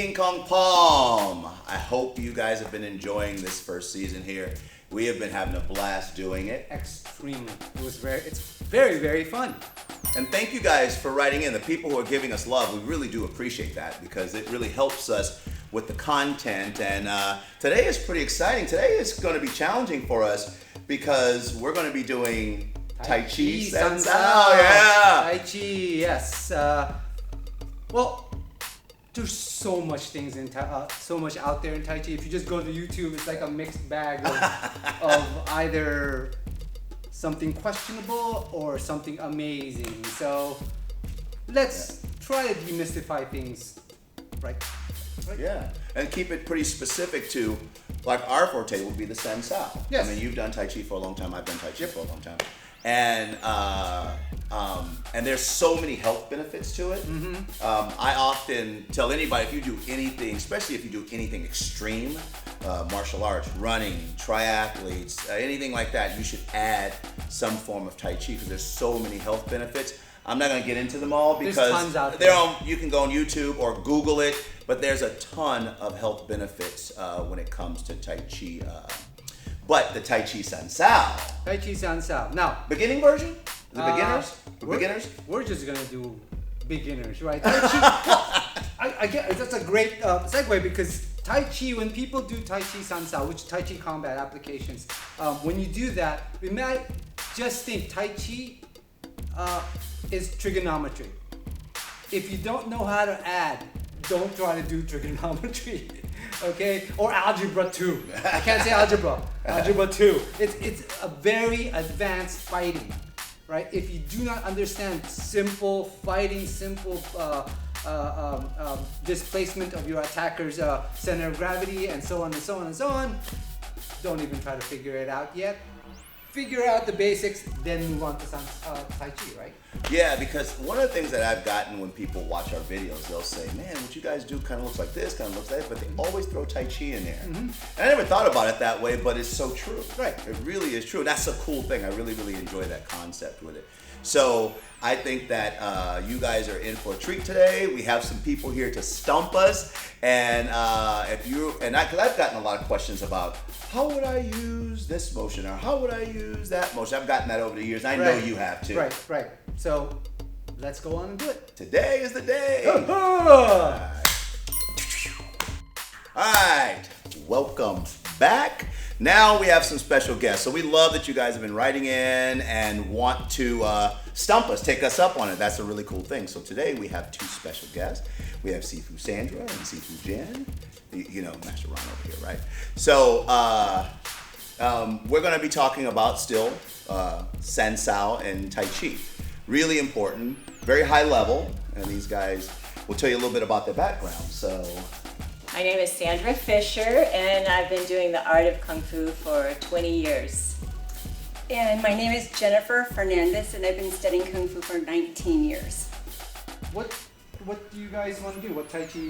King Kong Palm. I hope you guys have been enjoying this first season here. We have been having a blast doing it. Extremely. It's very, very fun. And thank you guys for writing in. The people who are giving us love, we really do appreciate that because it really helps us with the content. And today is pretty exciting. Today is going to be challenging for us because we're going to be doing Tai Chi Chuan. Yeah. Tai Chi, yes. Well, there's so much things so much out there in Tai Chi. If you just go to YouTube, it's like a mixed bag of either something questionable or something amazing. So let's try to demystify things, right? Yeah, and keep it pretty specific to, like our forte would be the Sen Sao. Yes. I mean, you've done Tai Chi for a long time. I've done Tai Chi for a long time, and there's so many health benefits to it. Mm-hmm. I often tell anybody, if you do anything, especially if you do anything extreme, martial arts, running, triathletes, anything like that, you should add some form of Tai Chi because there's so many health benefits. I'm not going to get into them all because there's tons out there. You can go on YouTube or Google it, but there's a ton of health benefits when it comes to Tai Chi. But the Tai Chi Chuan. Tai Chi Chuan. Now, beginning version? The beginners? Beginners? We're just going to do beginners, right? Tai Chi, I get that's a great segue because Tai Chi, when people do Tai Chi Chuan, which Tai Chi combat applications, when you do that, we might just think Tai Chi is trigonometry. If you don't know how to add, don't try to do trigonometry, okay? Or algebra 2. I can't say algebra. Algebra 2. It's a very advanced fighting, right? If you do not understand simple fighting, simple displacement of your attacker's center of gravity, and so on and so on and so on, don't even try to figure it out yet. Figure out the basics, then move on to Tai Chi, right? Yeah, because one of the things that I've gotten when people watch our videos, they'll say, man, what you guys do kind of looks like this, kind of looks like that, but they always throw Tai Chi in there. Mm-hmm. And I never thought about it that way, but it's so true. Right. It really is true. That's a cool thing. I really, really enjoy that concept with it. So I think that you guys are in for a treat today. We have some people here to stump us, and because I've gotten a lot of questions about how would I use this motion or how would I use that motion. I've gotten that over the years, and I know you have too. Right. So let's go on and do it. Today is the day. All right, welcome back. Now we have some special guests. So we love that you guys have been writing in and want to stump us, take us up on it. That's a really cool thing. So today we have two special guests. We have Sifu Sandra and Sifu Jen. You know, Master Ron over here, right? So we're going to be talking about still Sen Sao and Tai Chi. Really important, very high level. And these guys will tell you a little bit about their background. So my name is Sandra Fisher, and I've been doing the art of Kung Fu for 20 years. And my name is Jennifer Fernandez, and I've been studying Kung Fu for 19 years. What do you guys want to do? What Tai Chi?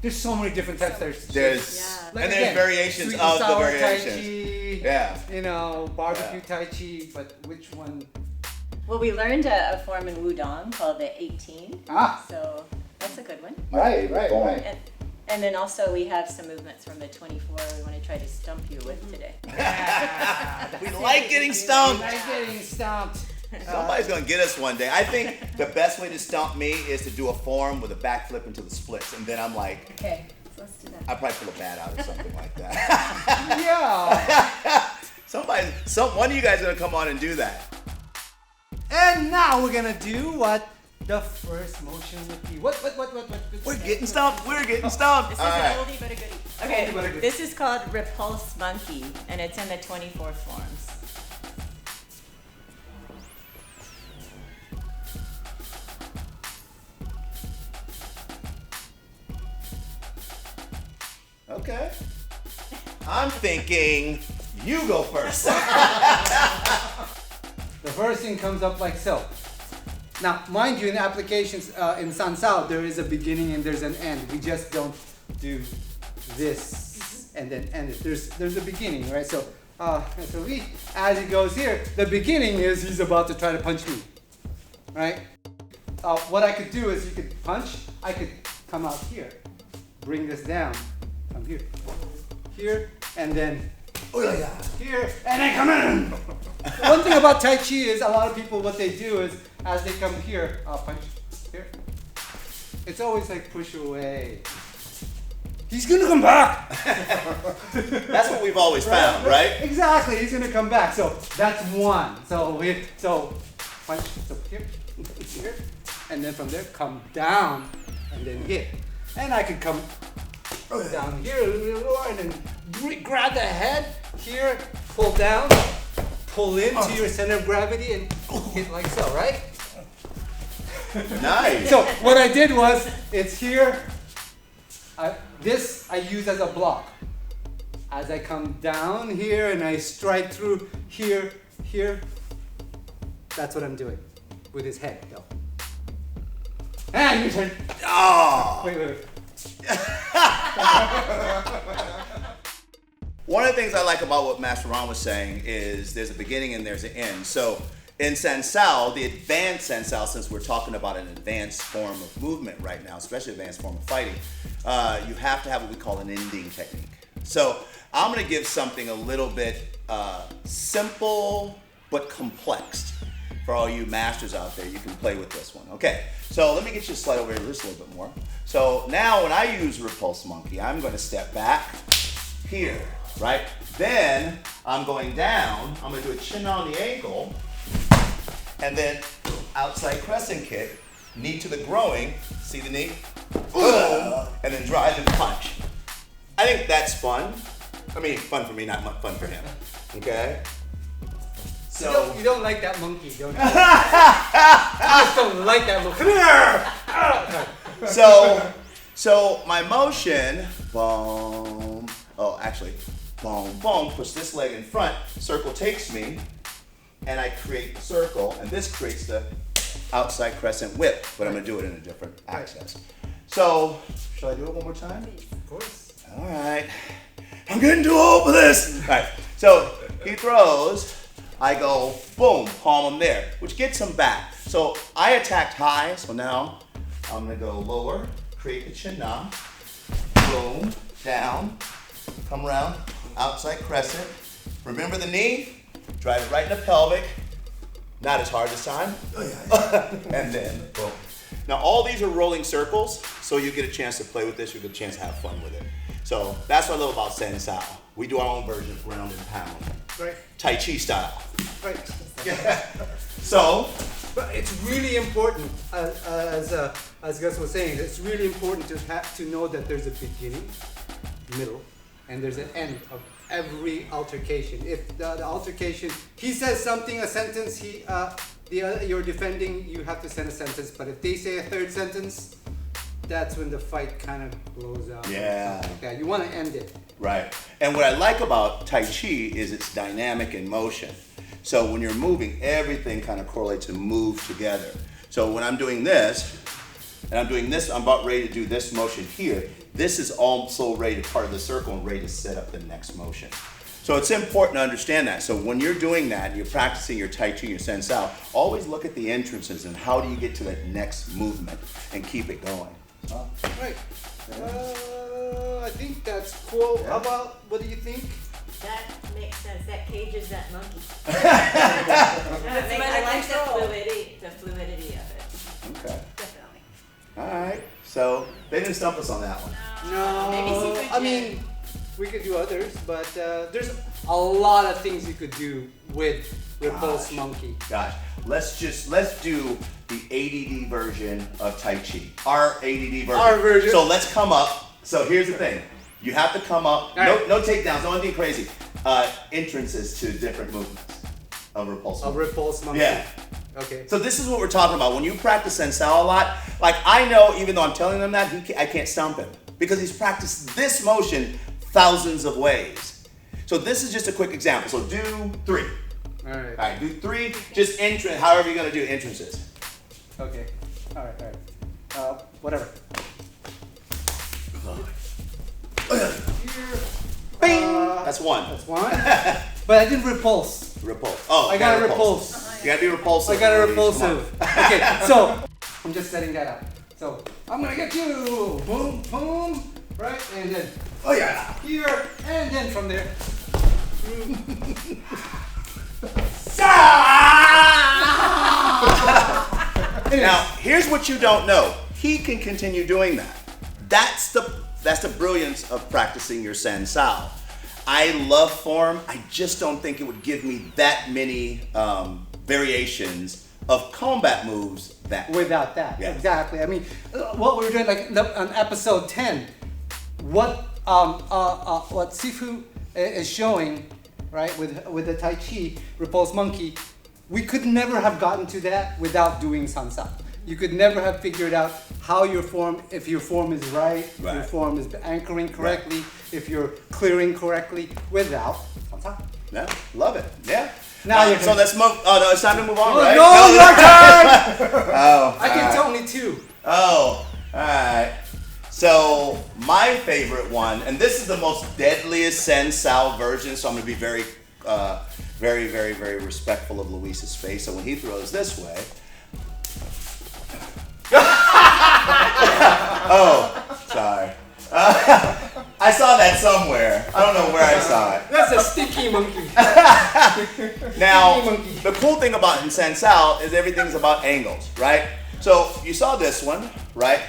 There's so many different types. There's variations sweet of and sour the variations. Tai Chi, yeah. You know, barbecue Tai Chi, but which one? Well, we learned a form in Wudong called the 18. So that's a good one. Right. And then also we have some movements from the 24 we want to try to stump you with today. We like getting stumped. Somebody's going to get us one day. I think the best way to stump me is to do a form with a backflip into the splits. And then I'm like, okay, so let's do that. I probably pull a bat out or something like that. Yeah. One of you guys are going to come on and do that. And now we're going to do what the first motion would be. What? We're getting stumped. This is an oldie but a goodie. Okay, Oldie but a goodie. this is called Repulse Monkey, and it's in the 24 forms. Okay. I'm thinking you go first. The first thing comes up like so. Now, mind you, in applications in San Sao, there is a beginning and there's an end. We just don't do this and then end it. There's a beginning, right? So as he goes here, the beginning is he's about to try to punch me, right? What I could do is he could punch. I could come out here, bring this down from here, and then here, and then come in. One thing about Tai Chi is a lot of people, what they do is, as they come here, punch here. It's always like push away. He's gonna come back. That's what we've always found, right? Exactly. He's gonna come back. So that's one. So punch. So here, and then from there come down, and then hit. And I could come down here and then grab the head here, pull down, pull into your center of gravity, and hit like so, right? Nice. So what I did was, it's here. This I use as a block. As I come down here and I strike through here, that's what I'm doing with his head, though. And you turn. Oh. Wait. One of the things I like about what Master Ron was saying is there's a beginning and there's an end. So in Sensao, the advanced Sensao, since we're talking about an advanced form of movement right now, especially advanced form of fighting, you have to have what we call an ending technique. So I'm going to give something a little bit simple but complex. For all you masters out there, you can play with this one. Okay, so let me get you a slide over here just a little bit more. So now when I use Repulse Monkey, I'm going to step back here, right? Then I'm going down, I'm going to do a chin on the ankle, and then outside crescent kick, knee to the groin, see the knee? Boom, and then drive and punch. I think that's fun. I mean, fun for me, not much fun for him. Okay? So You don't like that monkey, don't you? I just don't like that monkey. Come here! So my motion, boom, boom, boom, push this leg in front, circle takes me, and I create the circle, and this creates the outside crescent whip, but I'm gonna do it in a different access. So, shall I do it one more time? Of course. All right, I'm getting too old for this. All right, so he throws, I go, boom, palm him there, which gets him back. So I attacked high, so now I'm gonna go lower, create the chin na, boom, down, come around, outside crescent. Remember the knee? Drive it right in the pelvic. Not as hard this time. And then boom. Now all these are rolling circles, so you get a chance to play with this, you get a chance to have fun with it. So that's what I love about Sensao. We do our own version of ground and pound. Right. Tai Chi style. Right. So, But it's really important, as Gus was saying, it's really important to know that there's a beginning, middle, and there's an end of every altercation. If the altercation, he says something, a sentence, you're defending, you have to send a sentence. But if they say a third sentence, that's when the fight kind of blows out. Yeah. Yeah, you want to end it. right. And what I like about Tai Chi is it's dynamic in motion. So when you're moving, everything kind of correlates and moves together. So when I'm doing this, and I'm doing this, I'm about ready to do this motion here. This is also ready to part of the circle and ready to set up the next motion. So it's important to understand that. So when you're doing that, and you're practicing your Tai Chi, your Sensao, always look at the entrances and how do you get to that next movement and keep it going. Right. I think that's cool. Yeah. How about, what do you think? That makes sense. That cages that monkey. That's my I like control. the fluidity of it. Okay. Definitely. All right. So they didn't stump us on that one. No, Maybe Secret I Gym. mean, we could do others, but there's a lot of things you could do with Repulse Gosh. Monkey. Gosh, let's do the ADD version of Tai Chi. Our ADD version. Our version. So let's come up. So here's the thing. You have to come up. All right. No takedowns. No anything crazy. Entrances to different movements of Repulse A Monkey. Repulse Monkey. Yeah. Okay. So this is what we're talking about. When you practice Sensao a lot, like I know, even though I'm telling them that, I can't stump him because he's practiced this motion thousands of ways. So this is just a quick example. So do 3. All right. All right, do 3. Just entrance. However you're gonna do entrances. Okay. All right. Whatever. Here. Bing. That's 1. That's one. But I didn't repulse. Repulse. Oh, I got a repulse. You gotta be repulsive. I got a ladies. Come on. repulsive. Okay, so I'm just setting that up. So I'm gonna get you. Boom, boom, right? And then Oh yeah. here, and then from there. Now, here's what you don't know. He can continue doing that. That's the brilliance of practicing your San Sao. I love form. I just don't think it would give me that many variations of combat moves that Without that, Yeah. exactly. I mean, what we're doing, like on episode 10, what Sifu is showing, right, with the Tai Chi repulse monkey, we could never have gotten to that without doing San Sao. You could never have figured out how your form, if your form is right, if your Right. form is anchoring correctly, if you're clearing correctly without San Sao. Yeah, love it. Yeah. Now you so can- let's move. Oh no, it's time to move on, Oh, right? no, your turn! Oh, I can all tell right. only two. Oh, all right. So my favorite one, and this is the most deadliest San Sao version, so I'm gonna be very, very respectful of Luis's face. So when he throws this way, oh, sorry. I saw that somewhere. I don't know where I saw it. That's a sticky monkey. Now, Monkey. the cool thing about in San Sao is everything's about angles, right? So you saw this one, right?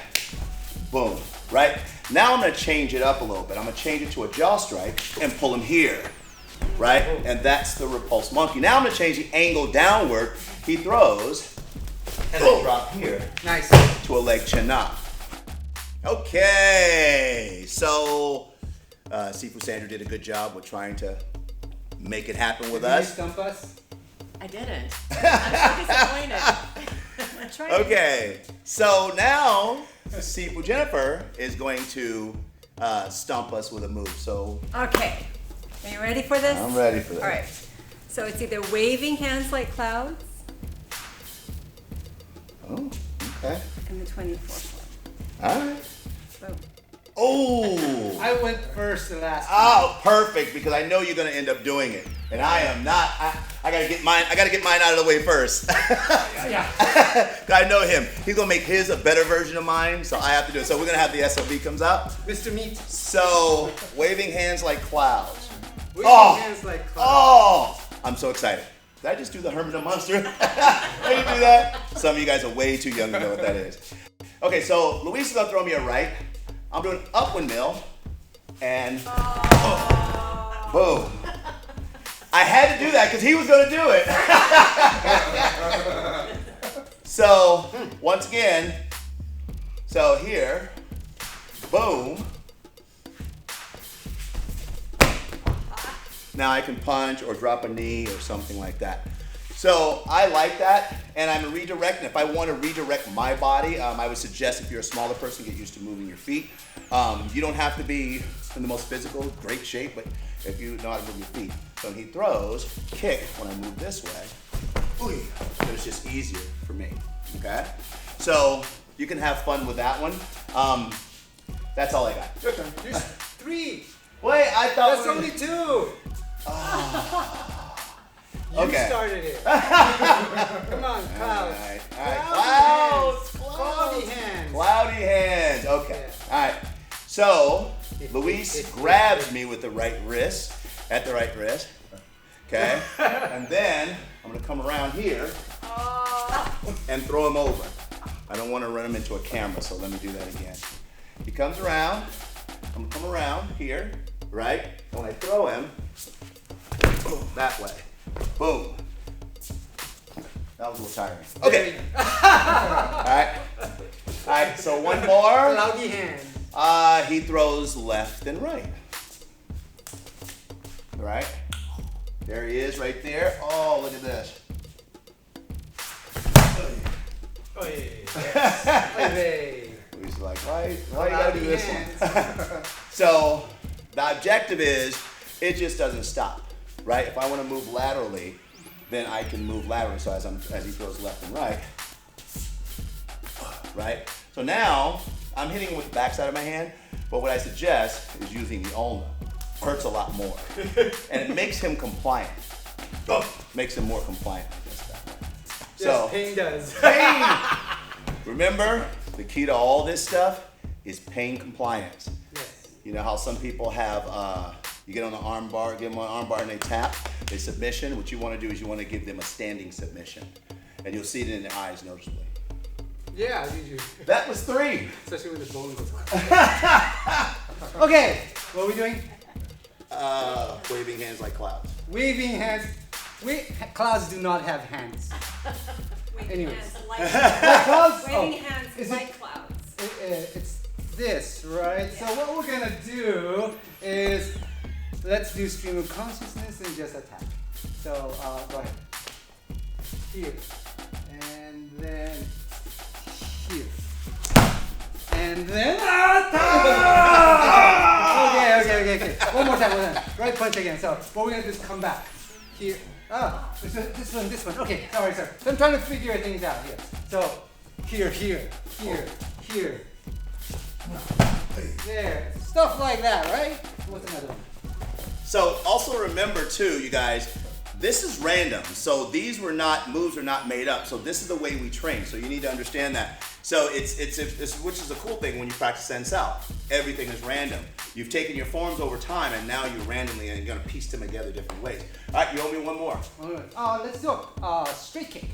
Boom, right? Now I'm gonna change it up a little bit. I'm gonna change it to a jaw strike and pull him here, right? And that's the repulse monkey. Now I'm gonna change the angle downward. He throws, and I drop here Nice. to a leg chin knock. Okay, so Sifu Sandra did a good job with trying to make it happen with Did you us. stump us? I didn't. I'm so disappointed. I'm trying to- Okay, so now Sifu Jennifer is going to stump us with a move. So Okay. Are you ready for this? I'm ready for that. All right. So it's either waving hands like clouds Oh, okay. and the 24th All right. one. Boom. Oh. I went first the last time. Oh, perfect, because I know you're gonna end up doing it. And I am not. I gotta get mine out of the way first. Yeah. I know him. He's gonna make his a better version of mine, so I have to do it. So we're gonna have the SLB comes out. Mr. Meat. So waving hands like clouds. Waving Oh. hands like clouds. Oh, I'm so excited. Did I just do the Herman the Monster? Did you do that? Some of you guys are way too young to know what that is. Okay, so Luis is gonna throw me a right. I'm doing upward mill, and boom. I had to do that because he was gonna do it. So once again, so here, boom. Now I can punch or drop a knee or something like that. So I like that, and I'm redirecting. If I want to redirect my body, I would suggest if you're a smaller person, get used to moving your feet. You don't have to be in the most physical, great shape, but if you know how to move your feet. So when he throws, kick when I move this way, so it's just easier for me, okay? So you can have fun with that one. That's all I got. Your turn. There's three. Wait, I thought That's we were- only two. You Okay. started it. Come on, clouds. All right. Cloudy Clouds. Cloudy hands. Cloudy hands. Okay. Yeah. All right. So Luis grabs me with the right wrist, at the right wrist. Okay. And then I'm gonna come around here and throw him over. I don't want to run him into a camera, so let me do that again. He comes around. I'm gonna come around here, right? When I throw him, boom, that way. Boom. That was a little tiring. Okay. All right. All right. So one more. Cloudy hands. He throws left and right. All right. There he is, right there. Oh, look at this. Oh, yeah. He's like, why you gotta do this one? Hands. So the objective is, it just doesn't stop, right? If I want to move laterally, then I can move laterally. So as he throws left and right? So now I'm hitting him with the backside of my hand, but what I suggest is using the ulna. Hurts a lot more, and it makes him compliant. Makes him more compliant. I guess that way. So Yes, pain does. pain. Remember, the key to all this stuff is pain compliance. Yes. You know how some people have, you get on the arm bar, give them an arm bar and they tap, they submission. What you want to do is you want to give them a standing submission. And you'll see it in their eyes noticeably. Yeah, you do. That was 3. Especially when the bone goes. Okay, what are we doing? Waving hands like clouds. Waving hands. Clouds do not have hands. Waving Anyways. hands like Clouds? waving Oh, hands is like it- clouds. It's this, right? So what we're gonna do is let's do stream of consciousness and just attack. So go ahead. Here. And then here. And then okay. One more time. Right punch again. So what we're gonna do is come back. Here. This one. Okay, sorry. So I'm trying to figure things out here. So here. There. Stuff like that, right? What's another one? So also remember too, you guys, this is random. So these moves are not made up. So this is the way we train. So you need to understand that. So it's which is a cool thing when you practice Sensao. Everything is random. You've taken your forms over time and now you're randomly and you're gonna piece them together different ways. All right, you owe me one more. All right. Let's do a straight kick,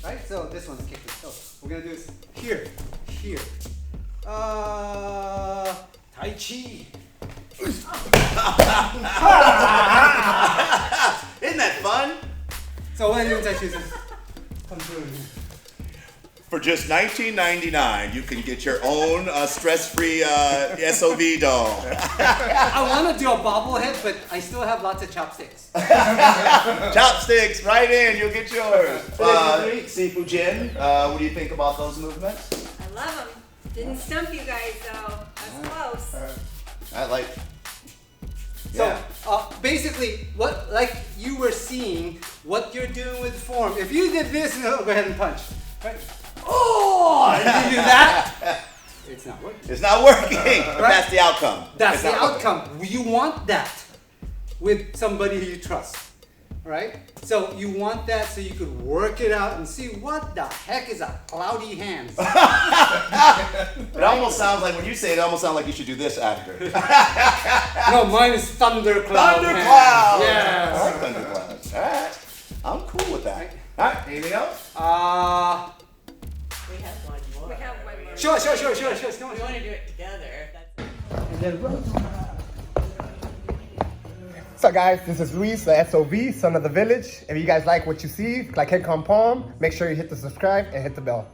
right? So this one's kicking. So we're gonna do this here. Tai Chi. Isn't that fun? So what I do in Tai Chi is come through. For just $19.99, you can get your own stress-free SOV doll. I want to do a bobblehead, but I still have lots of chopsticks. Chopsticks, right in, you'll get yours. Sifu Jin, what do you think about those movements? I love them. Didn't stump you guys though. That's close. I like. So basically, what like you were seeing, what you're doing with form. If you did this, go ahead and punch. Right? Oh, and you do that. It's not working. It's not working. But that's the outcome. That's It's the not working. outcome. You want that with somebody who you trust, right? So you want that so you could work it out and see what the heck is a cloudy hands. It almost sounds like when you say it, almost sounds like you should do this after. No, mine is thundercloud. Thundercloud. Yes. I like thunderclouds. All right, I'm cool with that. All right, anything else? We have one more. We have one more. Sure. Come on. We want to do it together. And then run. What's up, guys? This is Luis, the SOV, son of the village. If you guys like what you see, like Head Palm, make sure you hit the subscribe and hit the bell.